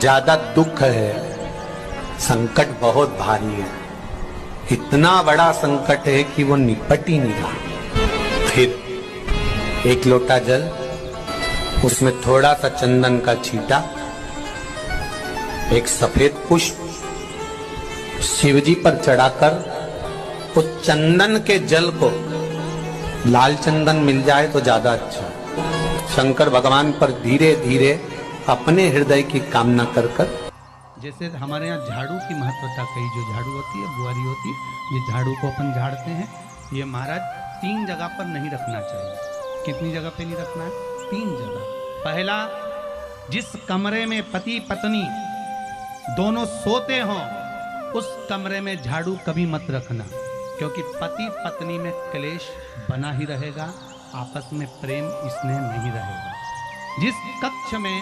ज्यादा दुख है, संकट बहुत भारी है, इतना बड़ा संकट है कि वो निपट ही नहीं रहा। फिर एक लोटा जल, उसमें थोड़ा सा चंदन का छींटा, एक सफेद पुष्प शिवजी पर चढ़ाकर उस चंदन के जल को, लाल चंदन मिल जाए तो ज्यादा अच्छा, शंकर भगवान पर धीरे धीरे अपने हृदय की कामना कर कर। जैसे हमारे यहाँ झाड़ू की महत्वता कही, जो झाड़ू होती है बुआरी होती है, ये झाड़ू को अपन झाड़ते हैं, ये महाराज 3 जगह पर नहीं रखना चाहिए। कितनी जगह पे नहीं रखना है? 3 जगह। पहला, जिस कमरे में पति पत्नी दोनों सोते हों उस कमरे में झाड़ू कभी मत रखना, क्योंकि पति पत्नी में क्लेश बना ही रहेगा, आपस में प्रेम स्नेह नहीं रहेगा। जिस कक्ष में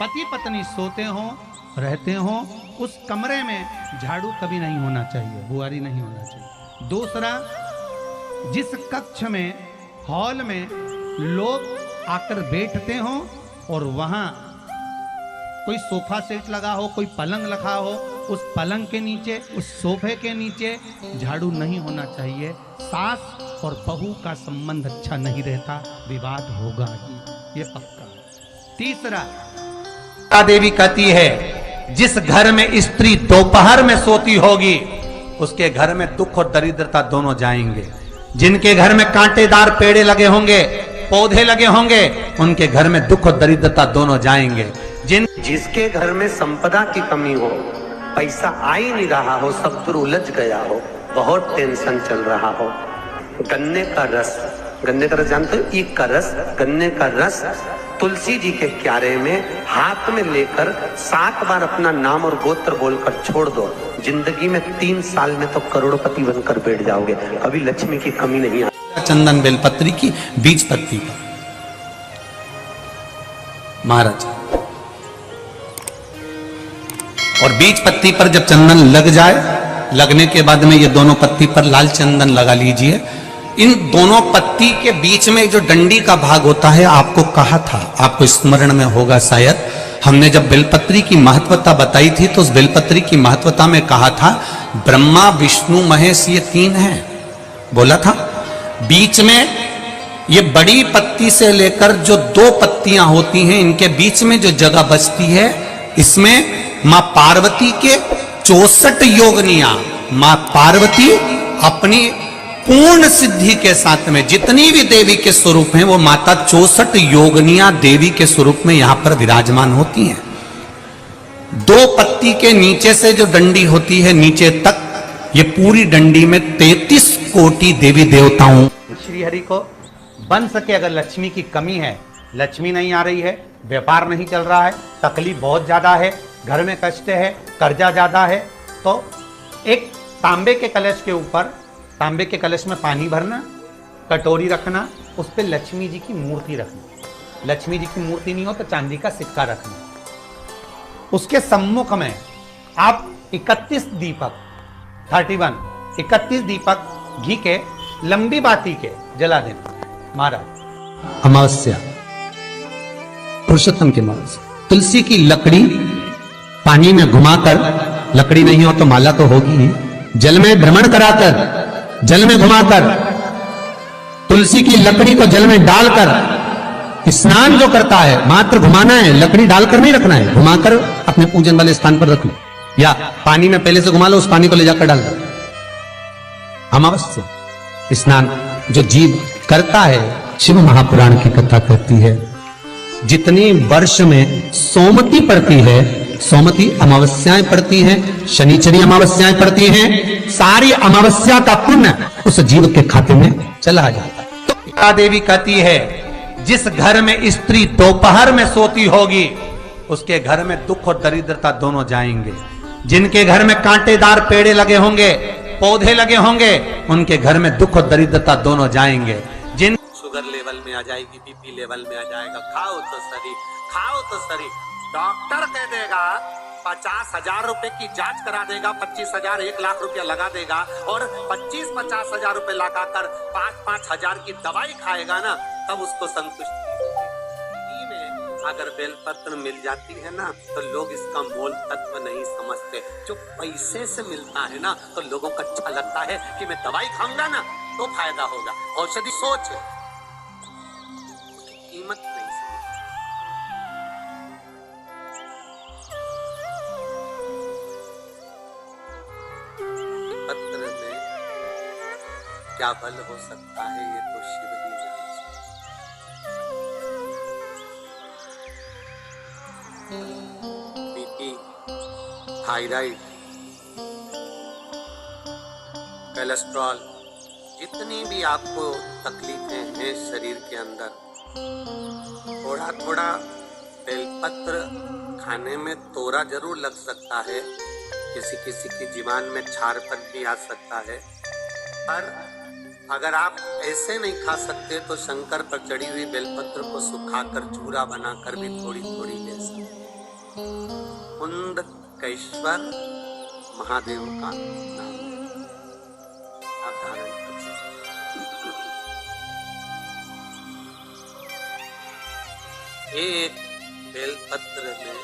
पति पत्नी सोते हों रहते हों उस कमरे में झाड़ू कभी नहीं होना चाहिए, बुआरी नहीं होना चाहिए। दूसरा, जिस कक्ष में हॉल में लोग आकर बैठते हों और वहां कोई सोफा सेट लगा हो, कोई पलंग लगा हो, उस पलंग के नीचे, उस सोफे के नीचे झाड़ू नहीं होना चाहिए। सास और बहू का संबंध अच्छा नहीं रहता, विवाद होगा ही, ये पक्का। तीसरा, देवी कहती है जिस घर में स्त्री दोपहर में सोती होगी उसके घर में दुख और दरिद्रता दोनों जाएंगे। जिनके घर में कांटेदार पेड़े लगे होंगे, पौधे लगे होंगे, उनके घर में दुख और दरिद्रता दोनों जाएंगे। जिसके घर में संपदा की कमी हो, पैसा आ ही नहीं रहा हो, सब दूर उलझ गया हो, बहुत टेंशन चल रहा हो, गन्ने का रस जानते हो? ईख का रस, गन्ने का रस तुलसी जी के क्यारे में हाथ में लेकर 7 बार अपना नाम और गोत्र बोलकर छोड़ दो, जिंदगी में 3 साल में तो करोड़पति बनकर बैठ जाओगे, कभी लक्ष्मी की कमी नहीं आती। चंदन बेलपत्री की बीज पत्ती पर महाराज, और बीज पत्ती पर जब चंदन लग जाए, लगने के बाद में ये दोनों पत्ती पर लाल चंदन लगा लीजिए। इन दोनों पत्ती के बीच में जो डंडी का भाग होता है, आपको कहा था, आपको स्मरण में होगा शायद, हमने जब बेलपत्री की महत्वता बताई थी तो उस बेलपत्री की महत्वता में कहा था ब्रह्मा विष्णु महेश ये 3 हैं, बोला था। बीच में ये बड़ी पत्ती से लेकर जो 2 पत्तियां होती हैं, इनके बीच में जो जगह बचती है, इसमें मां पार्वती के 64 योगनियां, मां पार्वती अपनी पूर्ण सिद्धि के साथ में जितनी भी देवी के स्वरूप हैं, वो माता 64 योगनियां देवी के स्वरूप में यहां पर विराजमान होती हैं। 2 पत्ती के नीचे से जो डंडी होती है नीचे तक, ये पूरी डंडी में 33 कोटि देवी देवताओं। श्री हरि को बन सके, अगर लक्ष्मी की कमी है, लक्ष्मी नहीं आ रही है, व्यापार नहीं चल रहा है, तकलीफ बहुत ज्यादा है, घर में कष्ट है, कर्जा ज्यादा है, तो एक तांबे के कलश के ऊपर, तांबे के कलश में पानी भरना, कटोरी रखना, उस पर लक्ष्मी जी की मूर्ति रखनी। लक्ष्मी जी की मूर्ति नहीं हो तो चांदी का सिक्का रखना। उसके सम्मुख में आप 31 दीपक 31 दीपक घी के लंबी बाती के जला देना। महाराज, अमावस्या, पुरुषोत्तम की अमावस्या, तुलसी की लकड़ी पानी में घुमाकर, लकड़ी नहीं हो तो माला तो होगी ही, जल में भ्रमण कराकर, जल में घुमाकर, तुलसी की लकड़ी को जल में डालकर स्नान जो करता है, मात्र घुमाना है, लकड़ी डालकर नहीं रखना है, घुमाकर अपने पूजन वाले स्थान पर रख लो, या पानी में पहले से घुमा लो, उस पानी को ले जाकर डाल दो। अमावस्या स्नान जो जीव करता है, शिव महापुराण की कथा कहती है, जितनी वर्ष में सोमती पड़ती है, सोमती अमावस्याएं पड़ती हैं, शनिचरी अमावस्याएं पड़ती हैं, सारी अमावस्या का पुण्य उस जीव के खाते में चला जाता है। तो देवी कहती है जिस घर में स्त्री दोपहर में सोती होगी उसके घर में दुख और दरिद्रता दोनों जाएंगे। जिनके घर में कांटेदार पेड़े लगे होंगे, पौधे लगे होंगे, उनके घर में दुख और दरिद्रता दोनों जाएंगे। जिन शुगर लेवल में आ जाएगी, बीपी लेवल में आ जाएगा, खाओ तो सही, खाओ तो सही, डॉक्टर कह देगा 50,000 रुपए की जांच करा देगा, 25,000 1 लाख रुपया लगा देगा, और 25-50 हजार रुपए लगाकर 5-5 हजार की दवाई खाएगा ना, तब उसको संतुष्टि में अगर बेलपत्र मिल जाती है ना तो लोग इसका मोल तत्व नहीं समझते। जो पैसे से मिलता है ना तो लोगों को अच्छा लगता है कि मैं दवाई खाऊंगा ना तो फायदा होगा। औषधि सोच है, कीमत नहीं समझ। पत्र में क्या बल हो सकता है ये तो शिव ही जान सकता। बीपी, थायराइड, कोलेस्ट्रॉल, जितनी भी आपको तकलीफें हैं शरीर के अंदर, थोड़ा थोड़ा बेलपत्र खाने में तोरा जरूर लग सकता है, किसी किसी की जीवान में छारपन भी आ सकता है, पर अगर आप ऐसे नहीं खा सकते तो शंकर पर चढ़ी हुई बेलपत्र को सुखाकर चूरा बनाकर भी थोड़ी थोड़ी ले सकते। कुंदकेश्वर महादेव का नाम आप धारण कर सकते। एक बेलपत्र में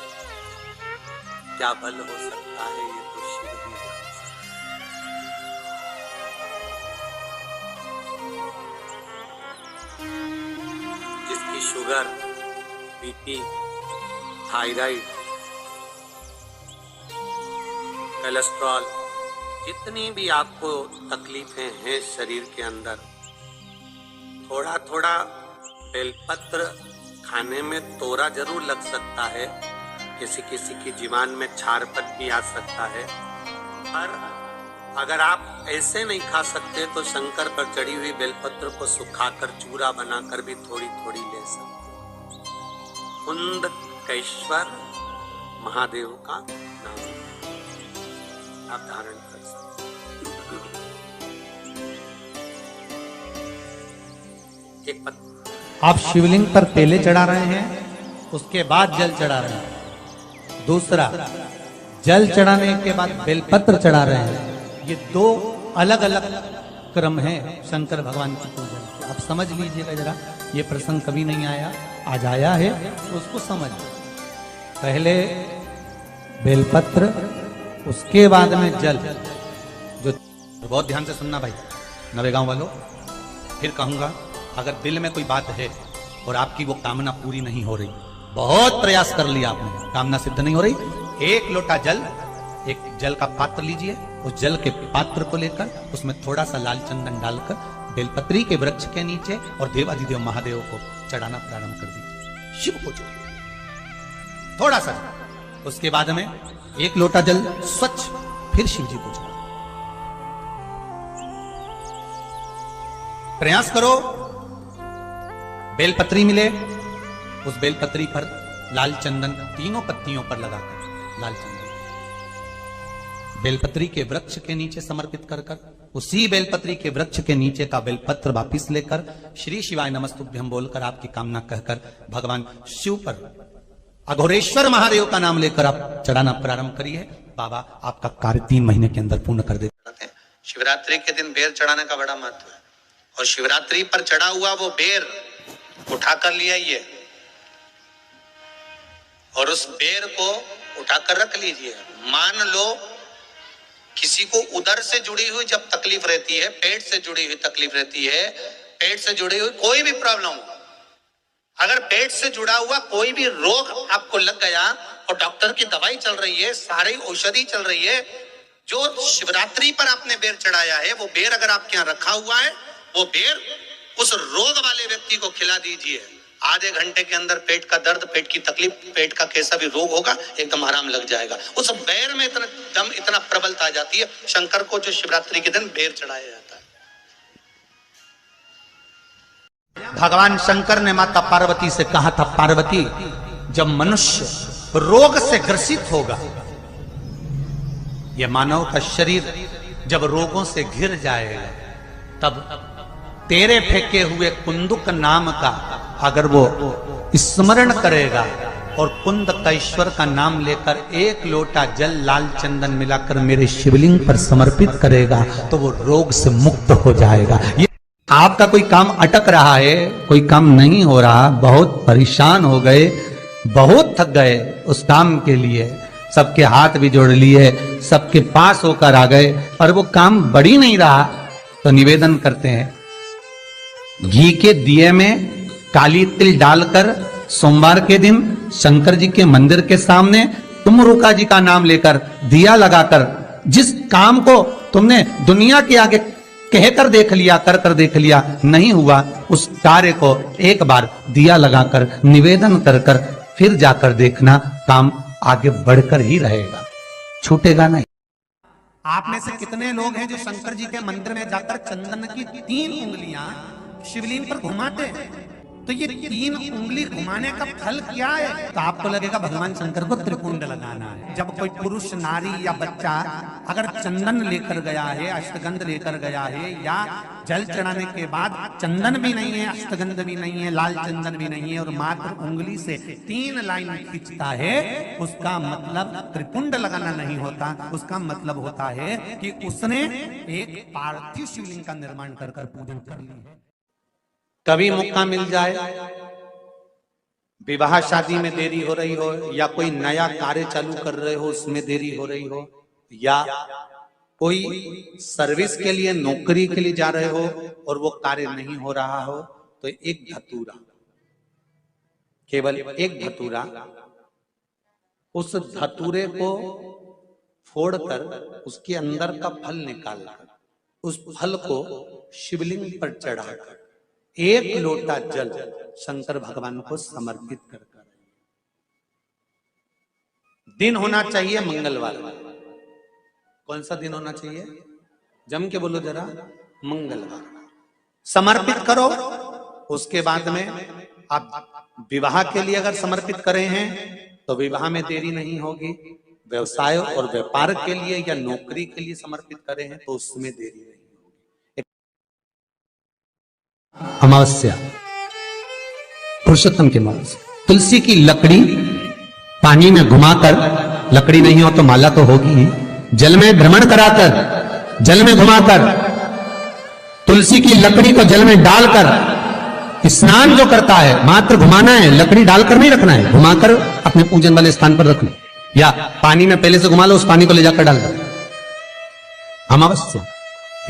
क्या बल हो सकता है ये तो शिव ही जान सकता। जिसकी शुगर, बीपी, थायराइड, कोलेस्ट्रॉल, जितनी भी आपको तकलीफें हैं शरीर के अंदर, थोड़ा थोड़ा बेलपत्र खाने में तोरा जरूर लग सकता है, किसी किसी की जीवान में छारपन भी आ सकता है, पर अगर आप ऐसे नहीं खा सकते तो शंकर पर चढ़ी हुई बेलपत्र को सुखाकर चूरा बनाकर भी थोड़ी थोड़ी ले सकते। कुंदकेश्वर महादेव का नाम आप धारण कर सकते। एक आप शिवलिंग पर तेले चढ़ा रहे हैं, उसके बाद जल चढ़ा रहे हैं। दूसरा, जल चढ़ाने के बाद बेलपत्र चढ़ा रहे हैं। ये दो अलग अलग क्रम हैं शंकर भगवान की पूजन के। आप समझ लीजिएगा जरा, ये प्रसंग कभी नहीं आया, आज आया है, उसको समझ। पहले बेलपत्र, उसके बाद में जल। जो बहुत ध्यान से सुनना भाई नवेगांव वालों, फिर कहूंगा, अगर दिल में कोई बात है और आपकी वो कामना पूरी नहीं हो रही, बहुत प्रयास कर लिया आपने, कामना सिद्ध नहीं हो रही, एक लोटा जल, एक जल का पात्र लीजिए, उस जल के पात्र को लेकर उसमें थोड़ा सा लाल चंदन डालकर बेलपत्री के वृक्ष के नीचे और देवाधिदेव महादेव को चढ़ाना प्रारंभ कर दीजिए। शिव को जोड़िए थोड़ा सा। उसके बाद में एक लोटा जल स्वच्छ फिर शिव जी को चढ़ाओ। प्रयास करो बेलपत्री मिले, उस बेलपत्री पर लाल चंदन तीनों पत्तियों पर लगाकर लाल चंदन बेलपत्री के वृक्ष के नीचे समर्पित कर कर, उसी बेलपत्री के वृक्ष के नीचे का बेलपत्र वापिस लेकर श्री शिवाय नमस्तुभ्यं बोलकर आपकी कामना कहकर भगवान शिव पर, अघोरेश्वर महादेव का नाम लेकर आप चढ़ाना प्रारंभ करिए। बाबा आपका कार्य 3 महीने के अंदर पूर्ण कर देते हैं। शिवरात्रि के दिन बेर चढ़ाने का बड़ा महत्व है, और शिवरात्रि पर चढ़ा हुआ वो बेर उठाकर ले आइए और उस बेर को उठाकर रख लीजिए। मान लो किसी को उदर से जुड़ी हुई जब तकलीफ रहती है, पेट से जुड़ी हुई तकलीफ रहती है, पेट से जुड़ी हुई कोई भी प्रॉब्लम हो, अगर पेट से जुड़ा हुआ कोई भी रोग आपको लग गया और डॉक्टर की दवाई चल रही है, सारी औषधि चल रही है, जो शिवरात्रि पर आपने बेर चढ़ाया है वो बेर अगर आपके यहाँ रखा हुआ है, वो बेर उस रोग वाले व्यक्ति को खिला दीजिए। आधे घंटे के अंदर पेट का दर्द, पेट की तकलीफ, पेट का कैसा भी रोग होगा एकदम आराम लग जाएगा। उस बेर में इतना दम, इतना प्रबलता आ जाती है शंकर को जो शिवरात्रि के दिन बेर चढ़ाया जाता है। भगवान शंकर ने माता पार्वती से कहा था, पार्वती जब मनुष्य रोग से ग्रसित होगा, यह मानव का शरीर जब रोगों से घिर जाएगा, तब तेरे फेंके हुए कुंदुक नाम का अगर वो स्मरण करेगा और कुंदकेश्वर का नाम लेकर एक लोटा जल लाल चंदन मिलाकर मेरे शिवलिंग पर समर्पित करेगा तो वो रोग से मुक्त हो जाएगा। ये आपका कोई काम अटक रहा है, कोई काम नहीं हो रहा, बहुत परेशान हो गए, बहुत थक गए उस काम के लिए, सबके हाथ भी जोड़ लिए, सबके पास होकर आ गए, और वो काम बढ़ ही नहीं रहा, तो निवेदन करते हैं, घी के दिए में काली तिल डालकर सोमवार के दिन शंकर जी के मंदिर के सामने तुम रुका जी का नाम लेकर दिया लगाकर, जिस काम को तुमने दुनिया के आगे कहकर देख लिया, कर देख लिया, नहीं हुआ, उस कार्य को एक बार दिया लगाकर निवेदन कर फिर जाकर देखना, काम आगे बढ़कर ही रहेगा, छूटेगा नहीं। आप में से कितने लोग हैं जो शंकर जी के मंदिर में जाकर चंदन की 3 उंगलियां शिवलिंग पर घुमाते हैं? तो ये 3 उंगली घुमाने का फल क्या है? तो आपको लगेगा भगवान शंकर को त्रिपुंड लगाना है। जब कोई पुरुष, नारी या बच्चा अगर चंदन लेकर गया है, अष्टगंध लेकर गया है, या जल चढ़ाने के बाद चंदन भी नहीं है, अष्टगंध भी नहीं है, लाल चंदन भी नहीं है, और मात्र उंगली से 3 लाइन खींचता है, उसका मतलब त्रिपुंड लगाना नहीं होता, उसका मतलब होता है कि उसने एक पार्थिव शिवलिंग का निर्माण कर पूजन कर ली है। कभी मौका मिल जाए, विवाह शादी में देरी हो रही हो, या कोई नया कार्य चालू कर रहे हो उसमें देरी हो रही हो, या कोई सर्विस के लिए, नौकरी के लिए जा रहे हो और वो कार्य नहीं हो रहा हो, तो एक धतूरा, केवल एक धतूरा, उस धतूरे को फोड़कर उसके अंदर का फल निकालकर उस फल को शिवलिंग पर चढ़ाकर 1 लोटा जल शंकर भगवान को समर्पित कर। दिन होना चाहिए मंगलवार। कौन सा दिन होना चाहिए? जम के बोलो जरा, मंगलवार। समर्पित करो। उसके बाद में आप विवाह के लिए अगर समर्पित करे हैं तो विवाह में देरी नहीं होगी। व्यवसाय और व्यापार के लिए या नौकरी के लिए समर्पित करे हैं तो उसमें देरी नहीं। अमावस्या, पुरुषोत्तम की अमावस्या, तुलसी की लकड़ी पानी में घुमाकर, लकड़ी नहीं हो तो माला तो होगी ही, जल में भ्रमण कराकर, जल में घुमाकर, तुलसी की लकड़ी को जल में डालकर स्नान जो करता है, मात्र घुमाना है, लकड़ी डालकर नहीं रखना है, घुमाकर अपने पूजन वाले स्थान पर रखना, या पानी में पहले से घुमा लो, उस पानी को ले जाकर डाल दो। अमावस्या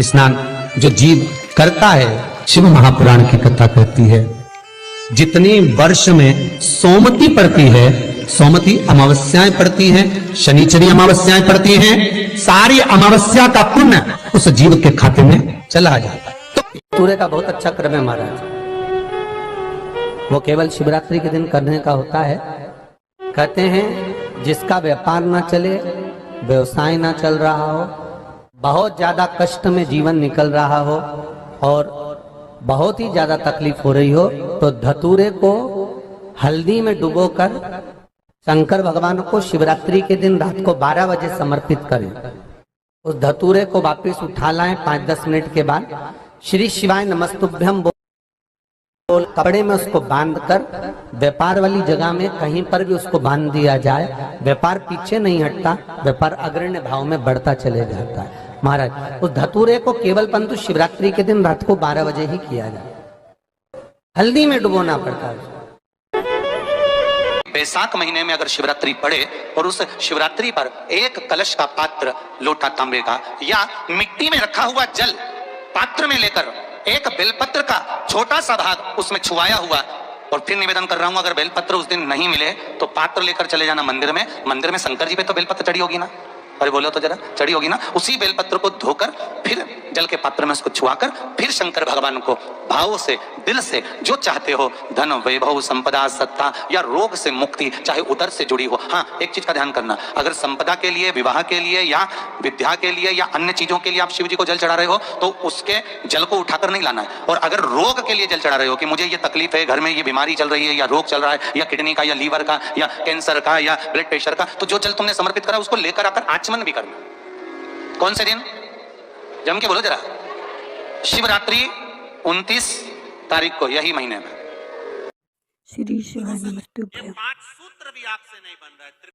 स्नान जो जीव करता है, शिव महापुराण की कथा कहती है, जितनी वर्ष में सोमती पड़ती है, सोमती अमावस्याएं पड़ती हैं, शनिचरी अमावस्याएं पड़ती हैं, सारी अमावस्या का पुण्य उस जीव के खाते में चला जाता है। तो सूर्य का बहुत अच्छा क्रम है महाराज, वो केवल शिवरात्रि के दिन करने का होता है। कहते हैं जिसका व्यापार ना चले, व्यवसाय ना चल रहा हो, बहुत ज्यादा कष्ट में जीवन निकल रहा हो और बहुत ही ज्यादा तकलीफ हो रही हो, तो धतूरे को हल्दी में डुबोकर शंकर भगवान को शिवरात्रि के दिन रात को 12 बजे समर्पित करें। उस धतूरे को वापस उठा लाएं 5-10 मिनट के बाद, श्री शिवाय नमस्तुभ्यम बोल कपड़े में उसको बांधकर व्यापार वाली जगह में कहीं पर भी उसको बांध दिया जाए। व्यापार पीछे नहीं हटता, व्यापार अग्रण्य भाव में बढ़ता चले जाता है। महाराज उस धतूरे को केवल परंतु शिवरात्रि के दिन रात को 12 बजे ही किया जाए, हल्दी में डुबोना पड़ता है। बैसाख महीने में अगर शिवरात्रि पड़े और उस शिवरात्रि पर एक कलश का पात्र, लोटा तांबे का या मिट्टी में रखा हुआ जल पात्र में लेकर एक बेलपत्र का छोटा सा भाग उसमें छुआया हुआ, और फिर निवेदन कर रहा हूं अगर बेलपत्र उस दिन नहीं मिले तो पात्र लेकर चले जाना मंदिर में। मंदिर में शंकर जी पे तो बेलपत्र चढ़ी होगी ना, अरे बोलो तो जरा, चढ़ी होगी ना। उसी बेलपत्र को धोकर फिर जल के पात्र में उसको छुआकर फिर शंकर भगवान को भाव से, दिल से जो चाहते हो, धन, वैभव, संपदा, सत्ता या रोग से मुक्ति, चाहे उदर से जुड़ी हो। हाँ, एक चीज का ध्यान करना, अगर संपदा के लिए, विवाह के लिए या विद्या के लिए या अन्य चीजों के लिए आप शिव जी को जल चढ़ा रहे हो तो उसके जल को उठाकर नहीं लाना है। और अगर रोग के लिए जल चढ़ा रहे हो कि मुझे ये तकलीफ है, घर में ये बीमारी चल रही है या रोग चल रहा है या किडनी का या लीवर का या कैंसर का या ब्लड प्रेशर का, तो जो जल तुमने समर्पित करा उसको लेकर आकर आचमन भी करना। कौन से दिन? जम के बोलो जरा, शिवरात्रि 29 तारीख को, यही महीने में। श्री शिवाय नमस्तुभ्यं। 5 सूत्र भी आपसे नहीं बन रहा है।